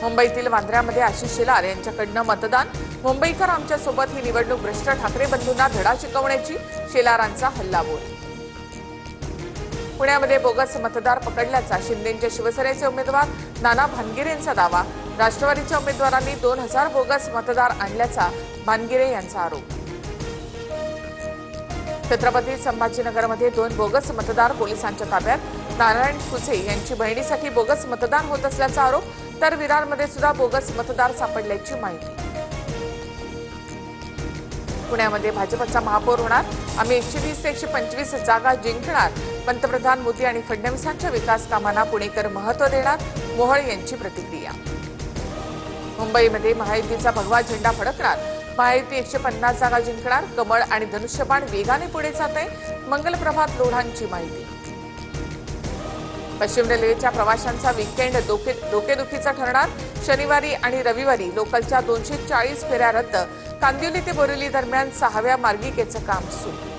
मुंबईतील वांद्र्यामध्ये आशिष शेलार यांच्याकडनं मतदान। मुंबईकर आमच्या सोबत ही निवडणूक भ्रष्ट ठाकरे बंधूंना धडा शिकवण्याची शेलारांचा हल्लाबोल। पुण्यामध्ये बोगस मतदार पकडल्याचा शिंदेंच्या शिवसेनेचे उमेदवार नाना भानगिरे यांचा दावा। राष्ट्रवादीच्या उमेदवारांनी 2000 बोगस मतदार आणल्याचा भानगिरे यांचा आरोप। छत्रपती संभाजीनगरमध्ये 2 बोगस मतदार पोलिसांच्या ताब्यात। नारायण खुसे यांची बहिणीसाठी बोगस मतदान होत असल्याचा आरोप, तर विरारमध्ये सुद्धा बोगस मतदार सापडल्याची माहिती। पुण्यामध्ये भाजपचा महापौर होणार, आम्ही 120 ते 125 जागा जिंकणार। पंतप्रधान मोदी आणि फडणवीसांच्या विकास कामांना पुणेकर महत्त्व देणार, मोहोळ यांची प्रतिक्रिया। मुंबईमध्ये महायुतीचा भगवा झेंडा फडकणार, महायुती 150 जागा जिंकणार। कमळ आणि धनुष्यबाण वेगाने पुढे जात आहे, मंगलप्रभात लोढांची माहिती। पश्चिम रेल्वेच्या प्रवाशांचा वीकेंड डोकेदुखीचा ठरणार, शनिवारी आणि रविवारी लोकलच्या 240 फेऱ्या रद्द। कांदिवली ते बोरिवली दरम्यान 6व्या मार्गिकेचं काम सुरू।